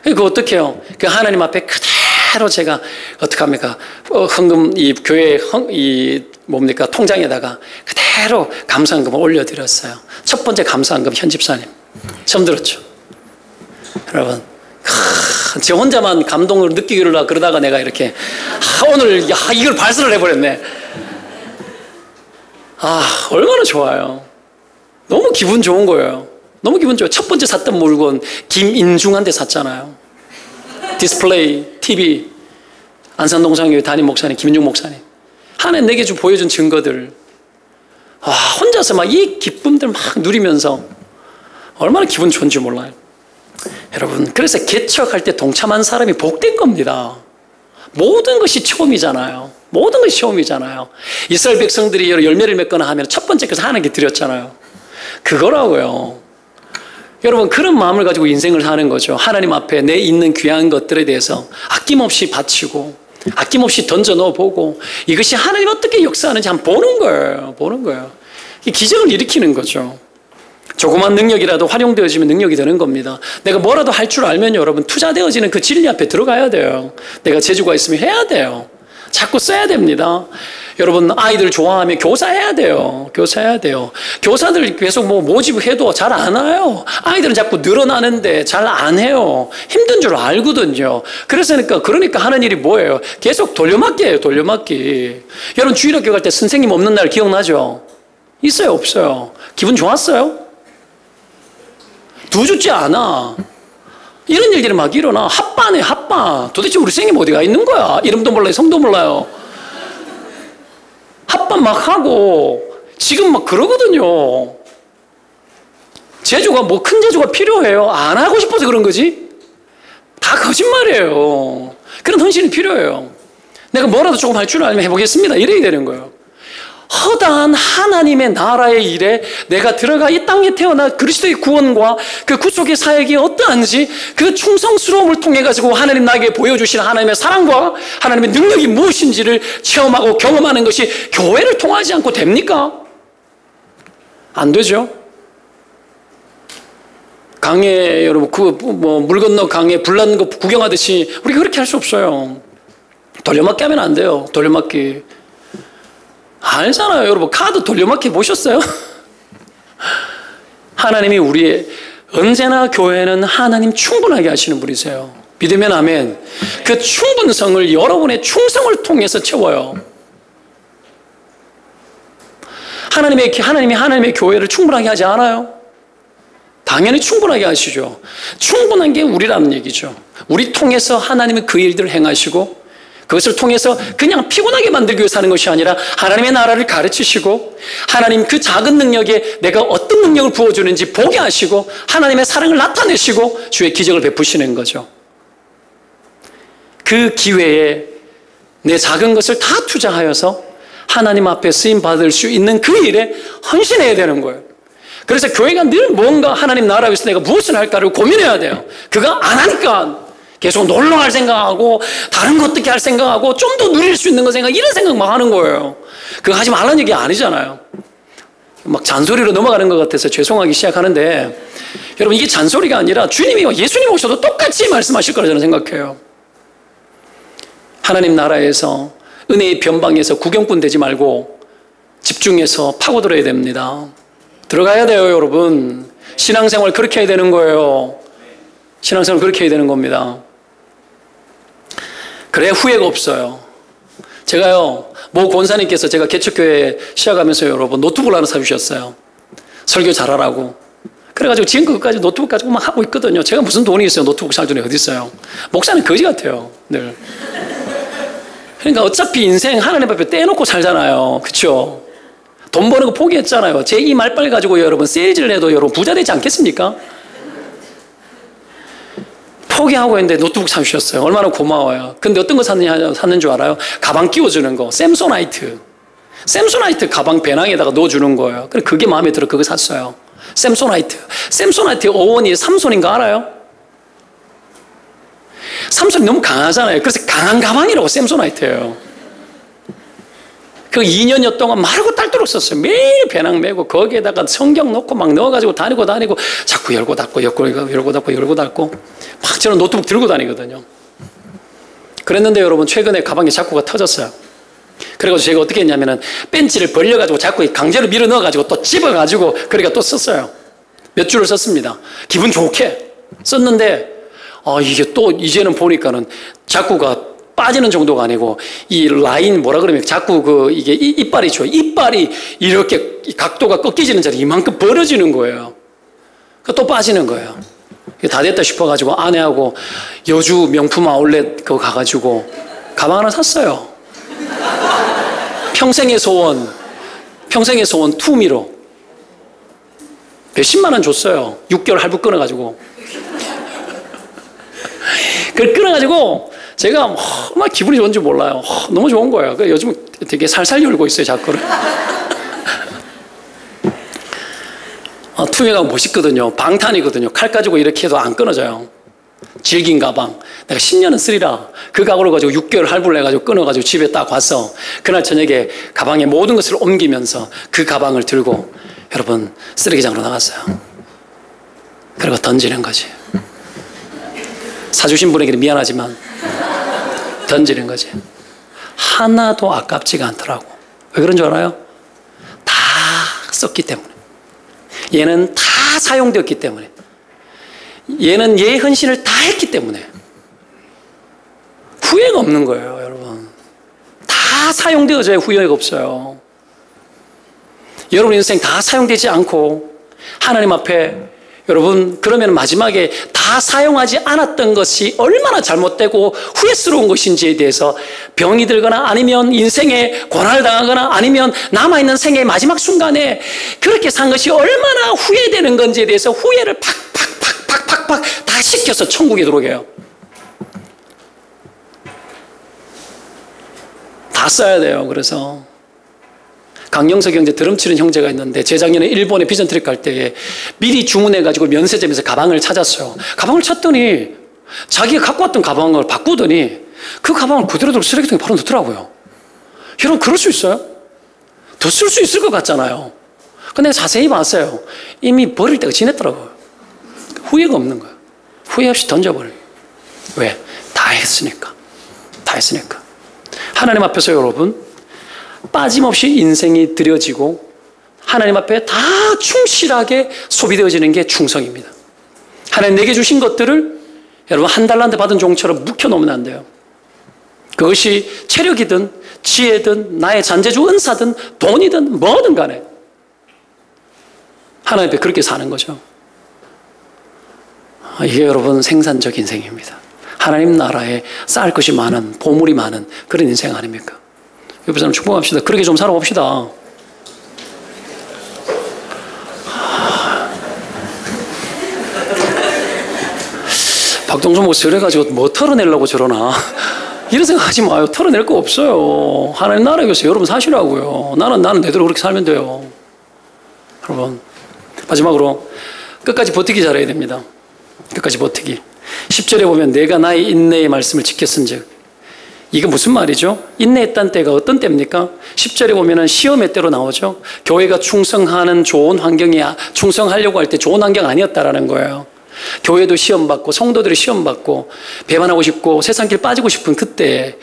그거 어떻게 해요? 그 하나님 앞에 그대로 제가 어떡합니까? 헌금 이 교회 뭡니까? 통장에다가 그대로 감사헌금을 올려드렸어요. 첫 번째 감사헌금 현 집사님. 처음 들었죠? 여러분, 제 혼자만 감동을 느끼기로 그러다가 내가 이렇게 오늘 이걸 발설을 해버렸네. 얼마나 좋아요. 너무 기분 좋은 거예요. 너무 기분 좋아요. 첫 번째 샀던 물건 김인중한테 샀잖아요. 디스플레이, TV, 안산동산교회 담임 목사님, 김인중 목사님. 하나님 내게 보여준 증거들. 혼자서 막 이 기쁨들 막 누리면서 얼마나 기분 좋은지 몰라요. 여러분, 그래서 개척할 때 동참한 사람이 복된 겁니다. 모든 것이 처음이잖아요. 모든 것이 처음이잖아요. 이스라엘 백성들이 열매를 맺거나 하면 첫 번째 것을 하나님께 드렸잖아요. 그거라고요. 여러분, 그런 마음을 가지고 인생을 사는 거죠. 하나님 앞에 내 있는 귀한 것들에 대해서 아낌없이 바치고 아낌없이 던져 넣어보고 이것이 하나님 어떻게 역사하는지 한번 보는 거예요. 보는 거예요. 기적을 일으키는 거죠. 조그만 능력이라도 활용되어지면 능력이 되는 겁니다. 내가 뭐라도 할 줄 알면 여러분 투자되어지는 그 진리 앞에 들어가야 돼요. 내가 재주가 있으면 해야 돼요. 자꾸 써야 됩니다. 여러분, 아이들 좋아하면 교사해야 돼요. 교사해야 돼요. 교사들 계속 모집해도 잘 안 와요. 아이들은 자꾸 늘어나는데 잘 안 해요. 힘든 줄 알거든요. 그러니까 하는 일이 뭐예요? 계속 돌려막기예요. 돌려막기. 여러분, 주일학교 갈 때 선생님 없는 날 기억나죠? 있어요? 없어요? 기분 좋았어요? 두 주째 않아. 이런 일들이 막 일어나. 핫바네, 핫바. 도대체 우리 선생님 어디가 있는 거야? 이름도 몰라요, 성도 몰라요. 핫바 막 하고 지금 막 그러거든요. 제주가 큰 제주가 필요해요? 안 하고 싶어서 그런 거지? 다 거짓말이에요. 그런 헌신이 필요해요. 내가 뭐라도 조금 할 줄 알면 해보겠습니다. 이래야 되는 거예요. 허다한 하나님의 나라의 일에 내가 들어가 이 땅에 태어나 그리스도의 구원과 그 구속의 사역이 어떠한지 그 충성스러움을 통해 가지고 하나님 나에게 보여주신 하나님의 사랑과 하나님의 능력이 무엇인지를 체험하고 경험하는 것이 교회를 통하지 않고 됩니까? 안 되죠. 강에 여러분 물 건너 강에 불 나는 거 구경하듯이 우리가 그렇게 할 수 없어요. 돌려막기 하면 안 돼요. 돌려막기. 알잖아요. 여러분, 카드 돌려막기 보셨어요? 하나님이 언제나 교회는 하나님 충분하게 하시는 분이세요. 믿으면 아멘. 그 충분성을 여러분의 충성을 통해서 채워요. 하나님이 하나님의 교회를 충분하게 하지 않아요? 당연히 충분하게 하시죠. 충분한 게 우리라는 얘기죠. 우리 통해서 하나님은 그 일들을 행하시고 그것을 통해서 그냥 피곤하게 만들기 위해서 하는 것이 아니라 하나님의 나라를 가르치시고 하나님 그 작은 능력에 내가 어떤 능력을 부어주는지 보게 하시고 하나님의 사랑을 나타내시고 주의 기적을 베푸시는 거죠. 그 기회에 내 작은 것을 다 투자하여서 하나님 앞에 쓰임받을 수 있는 그 일에 헌신해야 되는 거예요. 그래서 교회가 늘 뭔가 하나님 나라 위해서 내가 무엇을 할까를 고민해야 돼요. 그가 안 하니까 계속 놀러 갈 생각하고 다른 거 어떻게 할 생각하고 좀 더 누릴 수 있는 거 생각 이런 생각 막 하는 거예요. 그거 하지 말라는 얘기 아니잖아요. 막 잔소리로 넘어가는 것 같아서 죄송하기 시작하는데, 여러분 이게 잔소리가 아니라 주님이 예수님 오셔도 똑같이 말씀하실 거라 저는 생각해요. 하나님 나라에서 은혜의 변방에서 구경꾼 되지 말고 집중해서 파고들어야 됩니다. 들어가야 돼요, 여러분. 신앙생활 그렇게 해야 되는 거예요. 신앙생활 그렇게 해야 되는 겁니다. 그래야 후회가 없어요. 제가요, 모 권사님께서 제가 개척교회 시작하면서 여러분 노트북을 하나 사주셨어요. 설교 잘하라고. 그래가지고 지금 그것까지 노트북 가지고 막 하고 있거든요. 제가 무슨 돈이 있어요. 노트북 살 돈이 어디 있어요. 목사는 거지 같아요, 늘. 그러니까 어차피 인생 하나님 앞에 떼놓고 살잖아요. 그렇죠? 돈 버는 거 포기했잖아요. 제 이 말빨 가지고 여러분 세일즈를 해도 여러분 부자 되지 않겠습니까? 포기하고 했는데 노트북 사주셨어요. 얼마나 고마워요. 근데 어떤 거 샀는 줄 알아요? 가방 끼워주는 거. 샘소나이트 가방 배낭에다가 넣어주는 거예요. 그래, 그게 마음에 들어 그거 샀어요. 샘소나이트 어원이 삼손인가 알아요? 삼손이 너무 강하잖아요. 그래서 강한 가방이라고 샘소나이트예요. 그 2년여 동안 마르고 딸도록 썼어요. 매일 배낭 메고 거기에다가 성경 넣고 막 넣어가지고 다니고 자꾸 열고 닫고 열고 닫고 막 저는 노트북 들고 다니거든요. 그랬는데 여러분 최근에 가방에 자꾸가 터졌어요. 그래가지고 제가 어떻게 했냐면은 벤치를 벌려가지고 자꾸 강제로 밀어 넣어가지고 또 집어가지고 그러니까 또 썼어요. 몇 줄을 썼습니다. 기분 좋게 썼는데 이게 또 이제는 보니까는 자꾸가 빠지는 정도가 아니고 이 라인 뭐라 그러면 자꾸 이게 이빨이죠. 이빨이 이렇게 각도가 꺾이지는 자리 이만큼 벌어지는 거예요. 또 빠지는 거예요. 다 됐다 싶어가지고 아내하고 여주 명품 아울렛 그거 가가지고 가방 하나 샀어요. 평생의 소원 투미로 몇십만 원 줬어요. 6개월 할부 끊어가지고. 그걸 끊어가지고 제가 얼마나 기분이 좋은지 몰라요. 너무 좋은 거예요. 요즘 되게 살살 열고 있어요, 자꾸를. 투명하고 멋있거든요. 방탄이거든요. 칼 가지고 이렇게 해도 안 끊어져요. 질긴 가방. 내가 10년은 쓰리라. 그 가구를 가지고 6개월 할부를 해가지고 끊어가지고 집에 딱 왔어. 그날 저녁에 가방에 모든 것을 옮기면서 그 가방을 들고 여러분 쓰레기장으로 나갔어요. 그리고 던지는 거지. 사주신 분에게는 미안하지만 던지는 거지. 하나도 아깝지가 않더라고. 왜 그런 줄 알아요? 다 썼기 때문에. 얘는 다 사용되었기 때문에. 얘는 얘의 헌신을 다 했기 때문에. 후회가 없는 거예요, 여러분. 다 사용되어져야 후회가 없어요. 여러분 인생 다 사용되지 않고 하나님 앞에 여러분 그러면 마지막에 다 사용하지 않았던 것이 얼마나 잘못되고 후회스러운 것인지에 대해서 병이 들거나 아니면 인생에 고난을 당하거나 아니면 남아있는 생애의 마지막 순간에 그렇게 산 것이 얼마나 후회되는 건지에 대해서 후회를 팍팍 다 시켜서 천국에 들어오게 해요. 다 써야 돼요. 그래서 강영석 형제 드럼 치는 형제가 있는데 재작년에 일본에 비전 트립 갈 때에 미리 주문해가지고 면세점에서 가방을 찾았어요. 가방을 찾더니 자기가 갖고 왔던 가방을 바꾸더니 그 가방을 그대로 들고 쓰레기통에 바로 넣더라고요. 여러분 그럴 수 있어요? 더 쓸 수 있을 것 같잖아요. 근데 자세히 봤어요. 이미 버릴 때가 지났더라고요. 후회가 없는 거예요. 후회 없이 던져버려요. 왜? 다 했으니까. 하나님 앞에서 여러분 빠짐없이 인생이 드려지고 하나님 앞에 다 충실하게 소비되어지는 게 충성입니다. 하나님 내게 주신 것들을 여러분 한 달란트 받은 종처럼 묵혀놓으면 안 돼요. 그것이 체력이든 지혜든 나의 잔재주 은사든 돈이든 뭐든 간에 하나님 앞에 그렇게 사는 거죠. 이게 여러분 생산적 인생입니다. 하나님 나라에 쌓을 것이 많은 보물이 많은 그런 인생 아닙니까? 옆에 사람 축복합시다. 그렇게 좀 살아봅시다. 박동선 목사님 그래가지고 뭐 털어내려고 저러나 이런 생각 하지 마요. 털어낼 거 없어요. 하나님 나라에서 여러분 사시라고요. 나는 내대로 그렇게 살면 돼요. 여러분 마지막으로 끝까지 버티기 잘해야 됩니다. 끝까지 버티기. 10절에 보면 내가 나의 인내의 말씀을 지켰은즉 이게 무슨 말이죠? 인내했다는 때가 어떤 때입니까? 10절에 보면은 시험의 때로 나오죠. 교회가 충성하는 좋은 환경이 충성하려고 할 때 좋은 환경 아니었다라는 거예요. 교회도 시험받고 성도들이 시험받고 배반하고 싶고 세상길 빠지고 싶은 그때,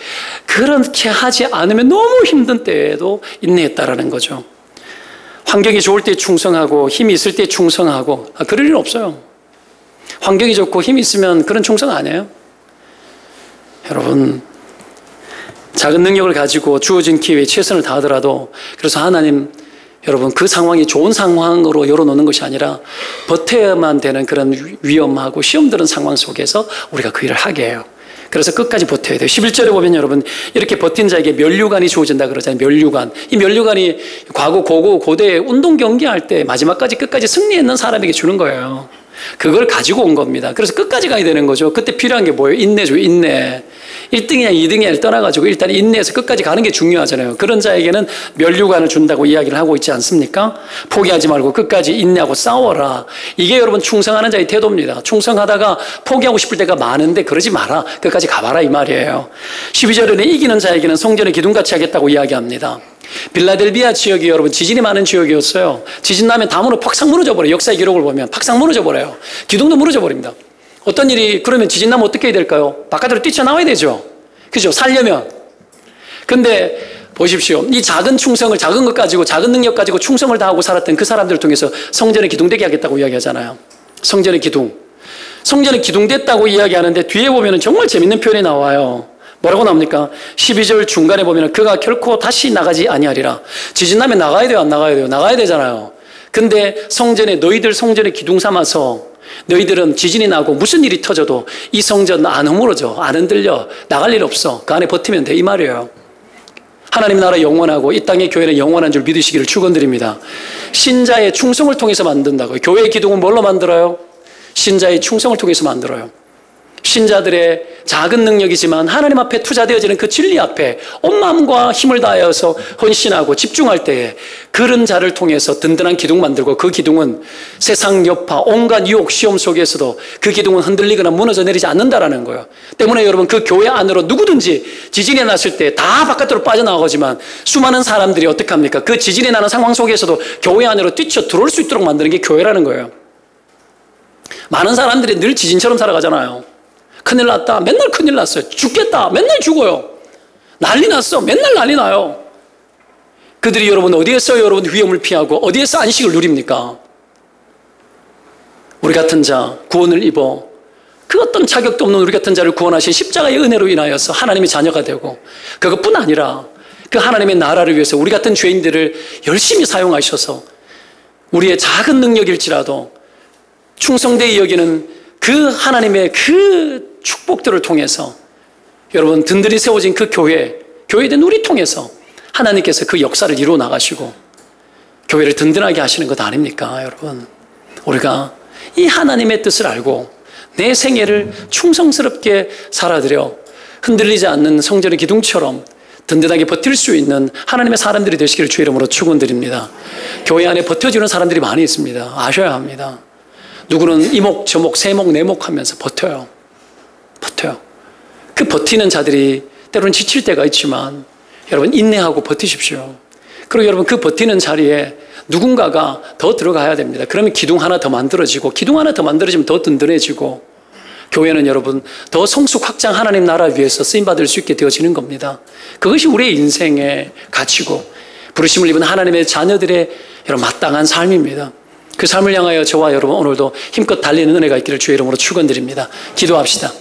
그렇게 하지 않으면 너무 힘든 때에도 인내했다라는 거죠. 환경이 좋을 때 충성하고 힘이 있을 때 충성하고, 그럴 일 없어요. 환경이 좋고 힘이 있으면 그런 충성 안 해요. 여러분, 작은 능력을 가지고 주어진 기회에 최선을 다하더라도, 그래서 하나님, 여러분, 그 상황이 좋은 상황으로 열어놓는 것이 아니라 버텨야만 되는 그런 위험하고 시험 드는 상황 속에서 우리가 그 일을 하게 해요. 그래서 끝까지 버텨야 돼요. 11절에 보면 여러분, 이렇게 버틴 자에게 면류관이 주어진다 그러잖아요. 면류관. 이 면류관이 과거 고고 고대 운동 경기할 때 마지막까지 끝까지 승리했는 사람에게 주는 거예요. 그걸 가지고 온 겁니다. 그래서 끝까지 가야 되는 거죠. 그때 필요한 게 뭐예요? 인내죠, 인내. 1등이냐 2등이냐를 떠나가지고 일단 인내해서 끝까지 가는 게 중요하잖아요. 그런 자에게는 면류관을 준다고 이야기를 하고 있지 않습니까? 포기하지 말고 끝까지 인내하고 싸워라. 이게 여러분 충성하는 자의 태도입니다. 충성하다가 포기하고 싶을 때가 많은데 그러지 마라. 끝까지 가봐라 이 말이에요. 12절에는 이기는 자에게는 성전을 기둥같이 하겠다고 이야기합니다. 빌라델비아 지역이 여러분 지진이 많은 지역이었어요. 지진 나면 다 팍상 무너져 버려요. 역사의 기록을 보면 팍상 무너져 버려요. 기둥도 무너져 버립니다. 어떤 일이, 그러면 지진 나면 어떻게 해야 될까요? 바깥으로 뛰쳐나와야 되죠. 그죠? 살려면. 근데 보십시오. 이 작은 충성을, 작은 것 가지고, 작은 능력 가지고 충성을 다하고 살았던 그 사람들을 통해서 성전의 기둥되게 하겠다고 이야기하잖아요. 성전의 기둥. 성전의 기둥됐다고 이야기하는데 뒤에 보면 정말 재밌는 표현이 나와요. 뭐라고 나옵니까? 12절 중간에 보면 그가 결코 다시 나가지 아니하리라. 지진 나면 나가야 돼요, 안 나가야 돼요? 나가야 되잖아요. 근데 성전에, 너희들 성전의 기둥 삼아서 너희들은 지진이 나고 무슨 일이 터져도 이 성전 안 허물어져, 안 흔들려, 나갈 일 없어. 그 안에 버티면 돼, 이 말이에요. 하나님 나라 영원하고 이 땅의 교회는 영원한 줄 믿으시기를 축원드립니다. 신자의 충성을 통해서 만든다고요. 교회의 기둥은 뭘로 만들어요? 신자의 충성을 통해서 만들어요. 신자들의 작은 능력이지만 하나님 앞에 투자되어지는 그 진리 앞에 온 마음과 힘을 다하여서 헌신하고 집중할 때에 그런 자를 통해서 든든한 기둥 만들고, 그 기둥은 세상 여파, 온갖 유혹, 시험 속에서도 그 기둥은 흔들리거나 무너져 내리지 않는다라는 거예요. 때문에 여러분, 그 교회 안으로 누구든지 지진이 났을 때 다 바깥으로 빠져나가지만 수많은 사람들이 어떻게 합니까? 그 지진이 나는 상황 속에서도 교회 안으로 뛰쳐 들어올 수 있도록 만드는 게 교회라는 거예요. 많은 사람들이 늘 지진처럼 살아가잖아요. 큰일 났다, 맨날 큰일 났어요. 죽겠다, 맨날 죽어요. 난리 났어, 맨날 난리 나요. 그들이 여러분 어디에서 여러분 위험을 피하고 어디에서 안식을 누립니까? 우리 같은 자, 구원을 입어 그 어떤 자격도 없는 우리 같은 자를 구원하신 십자가의 은혜로 인하여서 하나님의 자녀가 되고, 그것뿐 아니라 그 하나님의 나라를 위해서 우리 같은 죄인들을 열심히 사용하셔서 우리의 작은 능력일지라도 충성되이 여기는 그 하나님의 그 축복들을 통해서 여러분 든든히 세워진 그 교회된 우리 통해서 하나님께서 그 역사를 이루어 나가시고 교회를 든든하게 하시는 것 아닙니까? 여러분, 우리가 이 하나님의 뜻을 알고 내 생애를 충성스럽게 살아들여 흔들리지 않는 성전의 기둥처럼 든든하게 버틸 수 있는 하나님의 사람들이 되시기를 주의 이름으로 축원드립니다. 교회 안에 버텨주는 사람들이 많이 있습니다. 아셔야 합니다. 누구는 이목 저목 세목 네목 하면서 버텨요. 그 버티는 자들이 때로는 지칠 때가 있지만 여러분 인내하고 버티십시오. 그리고 여러분 그 버티는 자리에 누군가가 더 들어가야 됩니다. 그러면 기둥 하나 더 만들어지고, 기둥 하나 더 만들어지면 더 든든해지고, 교회는 여러분 더 성숙 확장 하나님 나라 위해서 쓰임받을 수 있게 되어지는 겁니다. 그것이 우리의 인생의 가치고 부르심을 입은 하나님의 자녀들의 여러분 마땅한 삶입니다. 그 삶을 향하여 저와 여러분 오늘도 힘껏 달리는 은혜가 있기를 주의 이름으로 축원드립니다. 기도합시다.